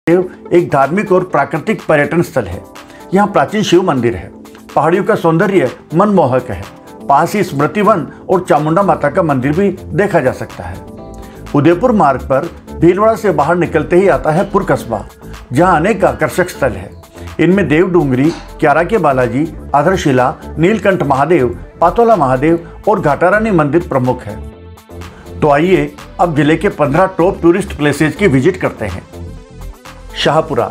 देव एक धार्मिक और प्राकृतिक पर्यटन स्थल है। यहाँ प्राचीन शिव मंदिर है। पहाड़ियों का सौंदर्य मनमोहक है। पास ही स्मृति वन और चामुंडा माता का मंदिर भी देखा जा सकता है। उदयपुर मार्ग पर भीलवाड़ा से बाहर निकलते ही आता है पुर कस्बा, जहाँ अनेक आकर्षक स्थल है। इनमें देव डूंगरी, क्यारा के बालाजी, आधारशिला, नीलकंठ महादेव, पातोला महादेव और घाटारानी मंदिर प्रमुख है। तो आइए अब जिले के 15 टॉप टूरिस्ट प्लेसेज की विजिट करते हैं। शाहपुरा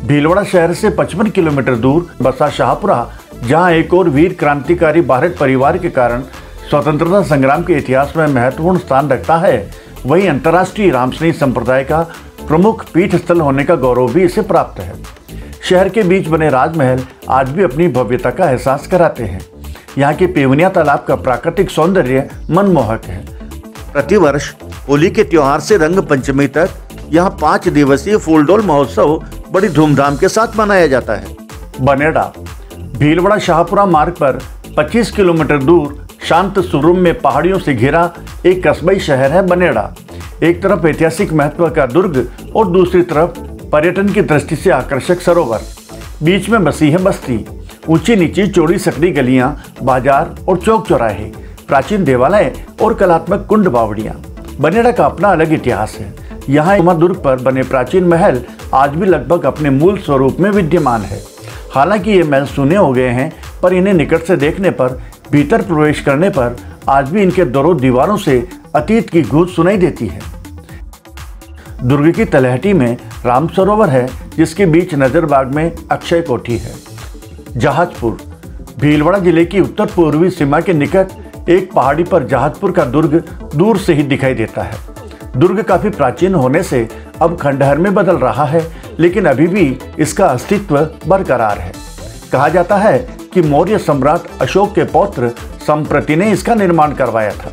भीलवाड़ा शहर से 55 किलोमीटर दूर बसा शाहपुरा, जहां एक और वीर क्रांतिकारी भारत परिवार के कारण स्वतंत्रता संग्राम के इतिहास में महत्वपूर्ण स्थान रखता है, वहीं अंतर्राष्ट्रीय रामस्नेही संप्रदाय का प्रमुख पीठ स्थल होने का गौरव भी इसे प्राप्त है। शहर के बीच बने राजमहल आज भी अपनी भव्यता का एहसास कराते हैं। यहाँ के पेवनिया तालाब का प्राकृतिक सौंदर्य मनमोहक है। प्रतिवर्ष होली के त्योहार से रंग पंचमी तक यहाँ 5 दिवसीय फूलडोल महोत्सव बड़ी धूमधाम के साथ मनाया जाता है। बनेड़ा भीलवाड़ा शाहपुरा मार्ग पर 25 किलोमीटर दूर शांत सुरुम में पहाड़ियों से घिरा एक कस्बई शहर है बनेड़ा। एक तरफ ऐतिहासिक महत्व का दुर्ग और दूसरी तरफ पर्यटन की दृष्टि से आकर्षक सरोवर। बीच में बसी है बस्ती, ऊंची नीची चौड़ी सकड़ी गलियां, बाजार और चौक चौराहे, प्राचीन देवालय और कलात्मक कुंड बावड़ियां। बनेड़ा का अपना अलग इतिहास है। यहाँ दुर्ग पर बने प्राचीन महल आज भी लगभग अपने मूल स्वरूप में विद्यमान है। हालांकि ये महल सुने हो गए हैं, पर इन्हें निकट से देखने पर, भीतर प्रवेश करने पर आज भी इनके दोनों दीवारों से अतीत की गूंज सुनाई देती है। दुर्ग की तलहटी में राम सरोवर है, जिसके बीच नजरबाग में अक्षय कोठी है। जहाजपुर भीलवाड़ा जिले की उत्तर पूर्वी सीमा के निकट एक पहाड़ी पर जहाजपुर का दुर्ग दूर से ही दिखाई देता है। दुर्ग काफी प्राचीन होने से अब खंडहर में बदल रहा है, लेकिन अभी भी इसका अस्तित्व बरकरार है। कहा जाता है कि मौर्य सम्राट अशोक के पौत्र संप्रति ने इसका निर्माण करवाया था।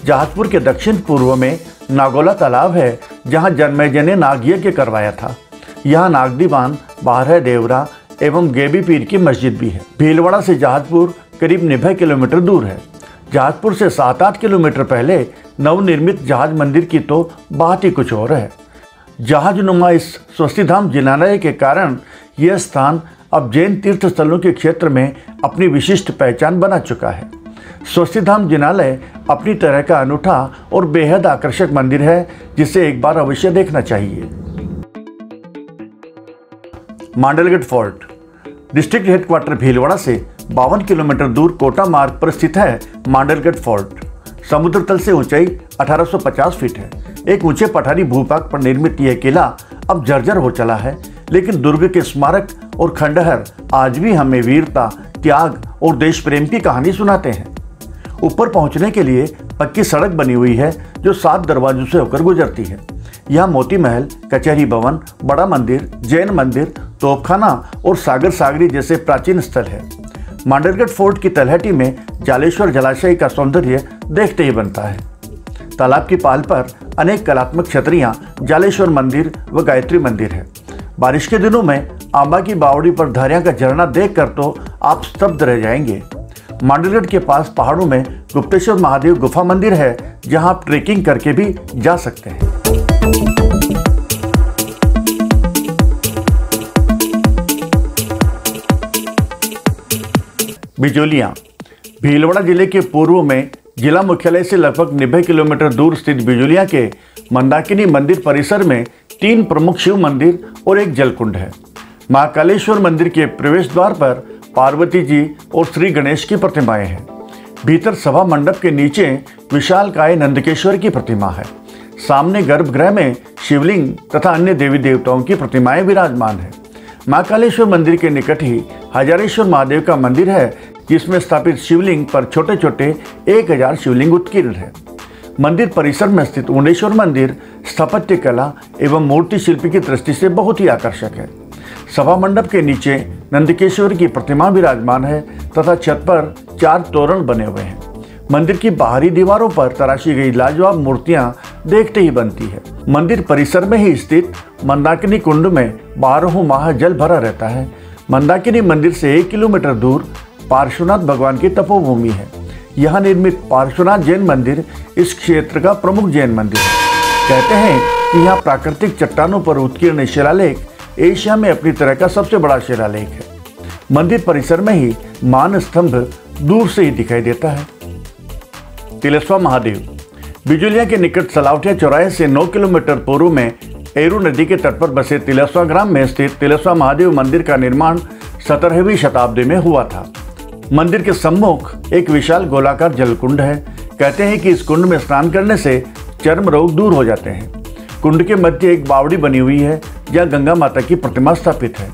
जहाजपुर के दक्षिण पूर्व में नागोला तालाब है, जहां जन्मेजय ने नाग यज्ञ करवाया था। यहाँ नागदीवान, बारह देवरा एवं गेबी पीर की मस्जिद भी है। भीलवाड़ा से जहाजपुर करीब 90 किलोमीटर दूर है। जहाजपुर से 7-8 किलोमीटर पहले नवनिर्मित जहाज मंदिर की तो बात ही कुछ और है। जहाजनुमा इस स्वस्तिधाम जिनालय के कारण यह स्थान अब जैन तीर्थ स्थलों के क्षेत्र में अपनी विशिष्ट पहचान बना चुका है। स्वस्तिधाम जिनालय अपनी तरह का अनूठा और बेहद आकर्षक मंदिर है, जिसे एक बार अवश्य देखना चाहिए। Mandalgarh fort district headquarter Bhilwara से 52 किलोमीटर दूर कोटा मार्ग पर स्थित है मांडलगढ़ फोर्ट। समुद्र तल से ऊंचाई 1850 फीट है। एक ऊंचे पठारी भूभाग पर निर्मित यह किला अब जर्जर हो चला है, लेकिन दुर्ग के स्मारक और खंडहर आज भी हमें वीरता, त्याग और देश प्रेम की कहानी सुनाते हैं। ऊपर पहुंचने के लिए पक्की सड़क बनी हुई है, जो 7 दरवाजों से होकर गुजरती है। यहाँ मोती महल, कचहरी भवन, बड़ा मंदिर, जैन मंदिर, तोपखाना और सागर सागरी जैसे प्राचीन स्थल है। मांडलगढ़ फोर्ट की तलहटी में जालेश्वर जलाशय का सौंदर्य देखते ही बनता है। तालाब की पाल पर अनेक कलात्मक छतरियां, जालेश्वर मंदिर व गायत्री मंदिर है। बारिश के दिनों में आंबा की बावड़ी पर धारियां का झरना देखकर तो आप स्तब्ध रह जाएंगे। मांडलगढ़ के पास पहाड़ों में गुप्तेश्वर महादेव गुफा मंदिर है, जहां आप ट्रेकिंग करके भी जा सकते हैं। बिजोलियां भीलवाड़ा जिले के पूर्व में जिला मुख्यालय से लगभग 90 किलोमीटर दूर स्थित बिजोलियां के मंदाकिनी मंदिर परिसर में 3 प्रमुख शिव मंदिर और एक जलकुंड है। महाकालेश्वर मंदिर के प्रवेश द्वार पर पार्वती जी और श्री गणेश की प्रतिमाएं हैं। भीतर सभा मंडप के नीचे विशालकाय नंदकेश्वर की प्रतिमा है। सामने गर्भगृह में शिवलिंग तथा अन्य देवी देवताओं की प्रतिमाएं विराजमान है। महाकालेश्वर मंदिर के निकट ही हजारेश्वर महादेव का मंदिर है, जिसमें स्थापित शिवलिंग पर छोटे छोटे 1000 शिवलिंग उत्कीर्ण है। मंदिर परिसर में स्थित उंडेश्वर मंदिर स्थापत्य कला एवं मूर्ति शिल्प की दृष्टि से बहुत ही आकर्षक है। सभा मंडप के नीचे नंदकेश्वर की प्रतिमा विराजमान है तथा छत पर 4 तोरण बने हुए हैं। मंदिर की बाहरी दीवारों पर तराशी गई लाजवाब मूर्तियां देखते ही बनती है। मंदिर परिसर में ही स्थित मंदाकिनी कुंड में 12 माह जल भरा रहता है। मंदाकिनी मंदिर से 1 किलोमीटर दूर पार्श्वनाथ भगवान की तपोभूमि है। यहाँ निर्मित पार्श्वनाथ जैन मंदिर इस क्षेत्र का प्रमुख जैन मंदिर है। कहते हैं कि यहाँ प्राकृतिक चट्टानों पर उत्कीर्ण शिलालेख एशिया में अपनी तरह का सबसे बड़ा शिलालेख है। मंदिर परिसर में ही मान स्तंभ दूर से ही दिखाई देता है। तिलेश्वर महादेव बिजुलिया के निकट सलावटिया चौराहे से 9 किलोमीटर पूर्व में एरू नदी के तट पर बसे तिलेश्वर ग्राम में स्थित तिलेश्वर महादेव मंदिर का निर्माण 17वीं शताब्दी में हुआ था। मंदिर के सम्मुख एक विशाल गोलाकार जलकुंड है। कहते हैं कि इस कुंड में स्नान करने से चर्म रोग दूर हो जाते हैं। कुंड के मध्य एक बावड़ी बनी हुई है जहाँ गंगा माता की प्रतिमा स्थापित है।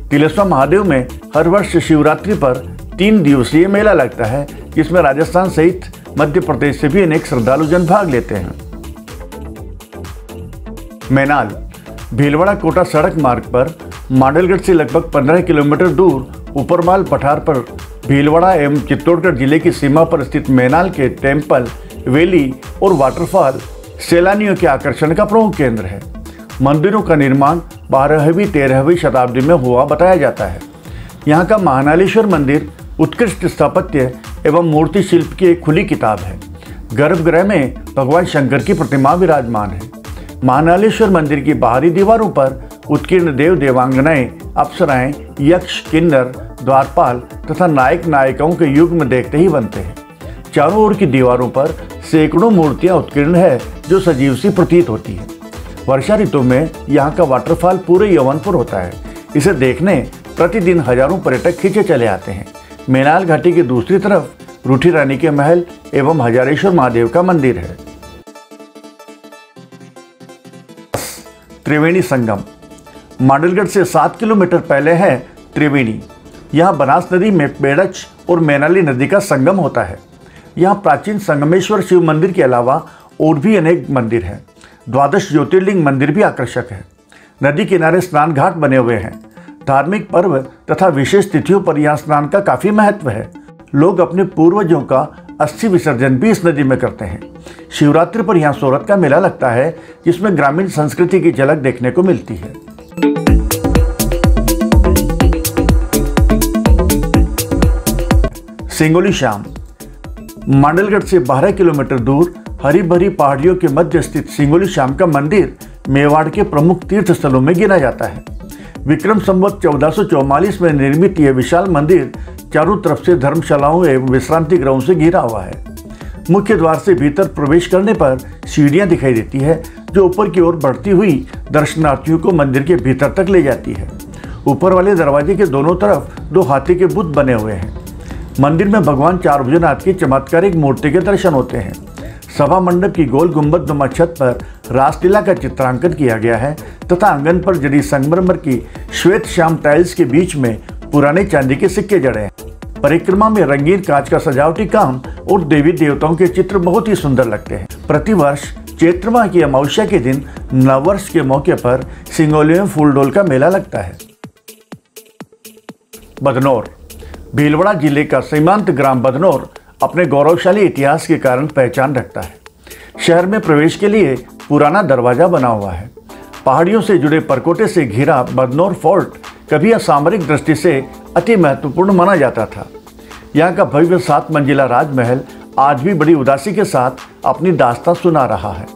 तिलेश्वर महादेव में हर वर्ष शिवरात्रि पर 3 दिवसीय मेला लगता है, जिसमें राजस्थान सहित मध्य प्रदेश से भी अनेक श्रद्धालु जन भाग लेते हैं। मैनाल भीलवाड़ा कोटा सड़क मार्ग पर मांडलगढ़ से लगभग 15 किलोमीटर दूर ऊपरमाल पठार पर भीलवाड़ा एवं चित्तौड़गढ़ जिले की सीमा पर स्थित मैनाल के टेम्पल, वैली और वाटरफॉल सैलानियों के आकर्षण का प्रमुख केंद्र है। मंदिरों का निर्माण 12वीं 13वीं शताब्दी में हुआ बताया जाता है। यहाँ का महानालेश्वर मंदिर उत्कृष्ट स्थापत्य एवं मूर्ति शिल्प की एक खुली किताब है। गर्भगृह में भगवान शंकर की प्रतिमा विराजमान है। महानालेश्वर मंदिर की बाहरी दीवारों पर उत्कीर्ण देव देवांगनाएं, अप्सराएं, यक्ष, किन्नर, द्वारपाल तथा नायक नायिकाओं के युग्म देखते ही बनते हैं। चारों ओर की दीवारों पर सैकड़ों मूर्तियां उत्कीर्ण है जो सजीव सी प्रतीत होती है। वर्षा ऋतु में यहाँ का वाटरफॉल पूरे यवन पर होता है। इसे देखने प्रतिदिन हजारों पर्यटक खींचे चले आते हैं। मैनाल घाटी की दूसरी तरफ रूठी रानी के महल एवं हजारेश्वर महादेव का मंदिर है। त्रिवेणी संगम मांडलगढ़ से 7 किलोमीटर पहले है त्रिवेणी। यहाँ बनास नदी में पेड़च और मैनाली नदी का संगम होता है। यहाँ प्राचीन संगमेश्वर शिव मंदिर के अलावा और भी अनेक मंदिर हैं। 12 ज्योतिर्लिंग मंदिर भी आकर्षक है। नदी किनारे स्नान घाट बने हुए हैं। धार्मिक पर्व तथा विशेष तिथियों पर यहाँ स्नान का काफ़ी महत्व है। लोग अपने पूर्वजों का अस्थि विसर्जन भी इस नदी में करते हैं। शिवरात्रि पर यहाँ सोरत का मेला लगता है, जिसमें ग्रामीण संस्कृति की झलक देखने को मिलती है। सिंगोली श्याम मांडलगढ़ से 12 किलोमीटर दूर हरी भरी पहाड़ियों के मध्य स्थित सिंगोली श्याम का मंदिर मेवाड़ के प्रमुख तीर्थ स्थलों में गिना जाता है। विक्रम संवत 1444 में निर्मित यह विशाल मंदिर चारों तरफ से धर्मशालाओं एवं विश्रांति गृहों से घिरा हुआ है। मुख्य द्वार से भीतर प्रवेश करने पर सीढ़ियां दिखाई देती है जो ऊपर की ओर बढ़ती हुई दर्शनार्थियों को मंदिर के भीतर तक ले जाती है। ऊपर वाले दरवाजे के दोनों तरफ 2 हाथी के बुत बने हुए हैं। मंदिर में भगवान चार भुजनाथ की चमत्कारिक मूर्ति के दर्शन होते हैं। सभा मंडप की गोल गुंबदनुमा छत पर रासलीला का चित्रांकन किया गया है तथा आंगन पर जड़ी संगमरमर की श्वेत श्याम टाइल्स के बीच में पुराने चांदी के सिक्के जड़े हैं। परिक्रमा में रंगीन कांच का सजावटी काम और देवी देवताओं के चित्र बहुत ही सुंदर लगते हैं। प्रतिवर्ष चैत्र माह की अमावस्या के दिन नववर्ष के मौके पर सिंगोली में फूलडोल का मेला लगता है। बदनौर भीलवाड़ा जिले का सीमांत ग्राम बदनौर अपने गौरवशाली इतिहास के कारण पहचान रखता है। शहर में प्रवेश के लिए पुराना दरवाजा बना हुआ है। पहाड़ियों से जुड़े परकोटे से घिरा बदनौर फोर्ट कभी असामरिक दृष्टि से अति महत्वपूर्ण माना जाता था। यहाँ का भव्य 7 मंजिला राजमहल आज भी बड़ी उदासी के साथ अपनी दास्तां सुना रहा है।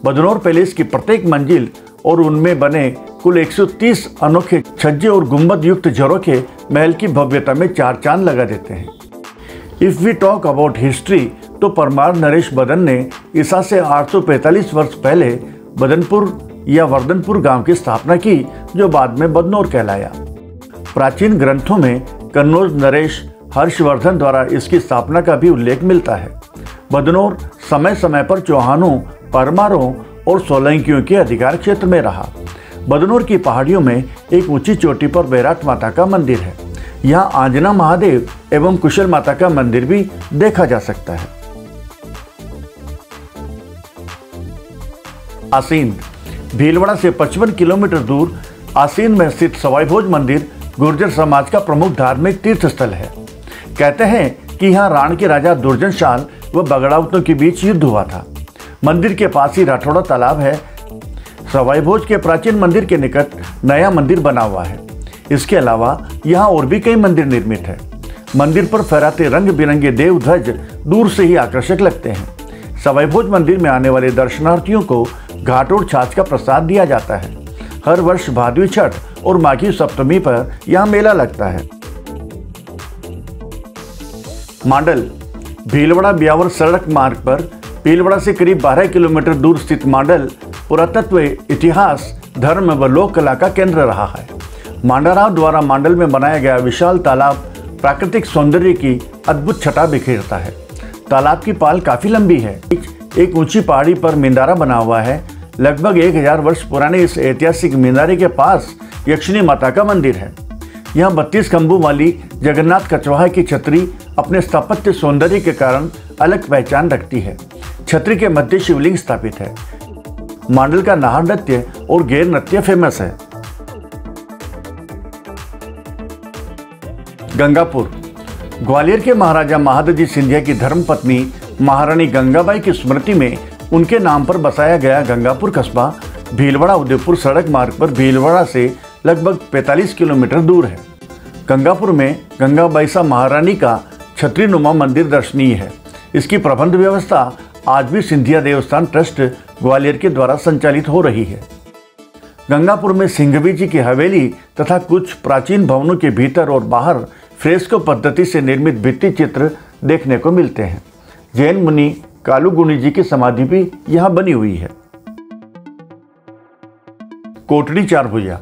बदनौर पैलेस की प्रत्येक मंजिल और उनमें बने कुल 130 अनोखे छज्जे और गुंबद युक्त झरोखे महल की भव्यता में 4 चांद लगा देते हैं। If we talk about history तो परमार नरेश बदन ने ईसा से 845 वर्ष पहले बदनपुर या वर्धनपुर गांव की स्थापना की, जो बाद में बदनौर कहलाया। प्राचीन ग्रंथों में कन्नौज नरेश हर्षवर्धन द्वारा इसकी स्थापना का भी उल्लेख मिलता है। बदनौर समय समय पर चौहानों, परमारों और सोलंकियों के अधिकार क्षेत्र में रहा। बदनौर की पहाड़ियों में एक ऊंची चोटी पर बैराट माता का मंदिर है। यहाँ आंजना महादेव एवं कुशल माता का मंदिर भी देखा जा सकता है। आसीन भीलवाड़ा से 55 किलोमीटर दूर आसीन में स्थित सवाई भोज मंदिर गुर्जर समाज का प्रमुख धार्मिक तीर्थ स्थल है। कहते हैं कि यहाँ राण के राजा दुर्जनशाल व बगड़ावतों के बीच युद्ध हुआ था। मंदिर के पास ही राठौड़ा तालाब है। सवाई भोज के प्राचीन मंदिर के निकट नया मंदिर बना हुआ है। इसके अलावा यहाँ और भी कई मंदिर निर्मित है। मंदिर पर फहराते रंग बिरंगे देव ध्वज दूर से ही आकर्षक लगते हैं। सवाई भोज मंदिर में आने वाले दर्शनार्थियों को घाट और छाछ का प्रसाद दिया जाता है। हर वर्ष भादवी छठ और माघी सप्तमी पर यहाँ मेला लगता है। मांडल भीलवाड़ा ब्यावर सड़क मार्ग पर भीलवाड़ा से करीब 12 किलोमीटर दूर स्थित मांडल पुरातत्व, इतिहास, धर्म व लोक कला का केंद्र रहा है। मांडाराव द्वारा मांडल में बनाया गया विशाल तालाब प्राकृतिक सौंदर्य की अद्भुत छटा बिखेरता है। तालाब की पाल काफी लंबी है। एक ऊंची पहाड़ी पर मींदारा बना हुआ है। लगभग 1000 वर्ष पुराने इस ऐतिहासिक मींदारे के पास यक्षिणी माता का मंदिर है। यहाँ 32 खंभों वाली जगन्नाथ कछवाहा की छतरी अपने स्थापत्य सौंदर्य के कारण अलग पहचान रखती है। छतरी के मध्य शिवलिंग स्थापित है। मांडल का नाहर नृत्य और गैर नृत्य फेमस है। गंगापुर ग्वालियर के महाराजा महादजी सिंधिया की धर्मपत्नी महारानी गंगाबाई की स्मृति में उनके नाम पर बसाया गया गंगापुर कस्बा भीलवाड़ा उदयपुर सड़क मार्ग पर भीलवाड़ा से लगभग 45 किलोमीटर दूर है। गंगापुर में गंगाबाई सा महारानी का छतरी नुमा मंदिर दर्शनीय है। इसकी प्रबंध व्यवस्था आज भी सिंधिया देवस्थान ट्रस्ट ग्वालियर के द्वारा संचालित हो रही है। गंगापुर में सिंघवी जी की हवेली तथा कुछ प्राचीन भवनों के भीतर और बाहर फ्रेस्को पद्धति से निर्मित भित्ति चित्र देखने को मिलते हैं। जैन मुनि कालुगुणी जी की समाधि भी यहाँ बनी हुई है। कोटड़ी चारभुजा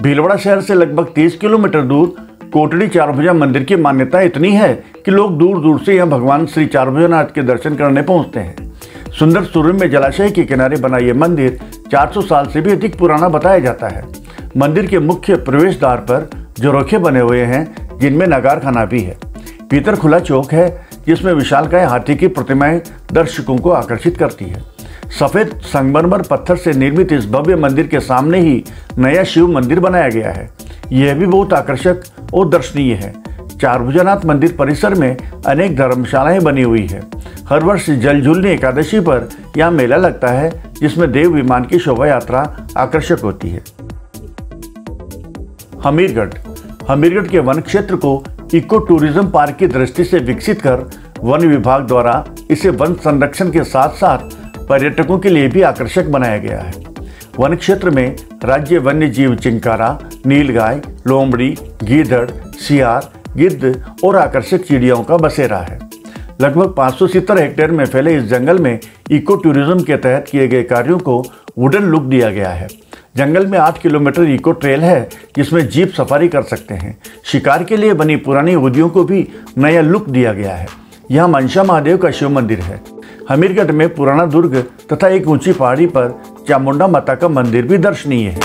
भीलवाड़ा शहर से लगभग 30 किलोमीटर दूर कोटड़ी चारभुजा मंदिर की मान्यता इतनी है कि लोग दूर दूर से यहाँ भगवान श्री चारभुजानाथ के दर्शन करने पहुँचते हैं। सुंदर सुरम्य जलाशय के किनारे बना ये मंदिर 400 साल से भी अधिक पुराना बताया जाता है। मंदिर के मुख्य प्रवेश द्वार पर झरोखे बने हुए हैं, जिनमें नगार खाना भी है। भीतर खुला चौक है, जिसमें विशालकाय हाथी की प्रतिमाएं दर्शकों को आकर्षित करती है। सफेद संगमरमर पत्थर से निर्मित इस भव्य मंदिर के सामने ही नया शिव मंदिर बनाया गया है। यह भी बहुत आकर्षक और दर्शनीय है। चारभुजानाथ मंदिर परिसर में अनेक धर्मशालाएं बनी हुई है। हर वर्ष जलझूलनी एकादशी पर यहाँ मेला लगता है, जिसमें देव विमान की शोभा यात्रा आकर्षक होती है। हमीरगढ़ के वन क्षेत्र को इको टूरिज्म पार्क की दृष्टि से विकसित कर वन विभाग द्वारा इसे वन संरक्षण के साथ साथ पर्यटकों के लिए भी आकर्षक बनाया गया है। वन क्षेत्र में राज्य वन्य जीव चिंकारा, नीलगाय, लोमड़ी, गीदड़, सियार, गिद्ध और आकर्षक चिड़ियों का बसेरा है। लगभग 570 हेक्टेयर में फैले इस जंगल में इको टूरिज्म के तहत किए गए कार्यों को वुडन लुक दिया गया है। जंगल में 8 किलोमीटर इको ट्रेल है, जिसमें जीप सफारी कर सकते हैं। शिकार के लिए बनी पुरानी उद्यों को भी नया लुक दिया गया है। यहाँ मनसा महादेव का शिव मंदिर है। हमीरगढ़ में पुराना दुर्ग तथा एक ऊंची पहाड़ी पर चामुंडा माता का मंदिर भी दर्शनीय है।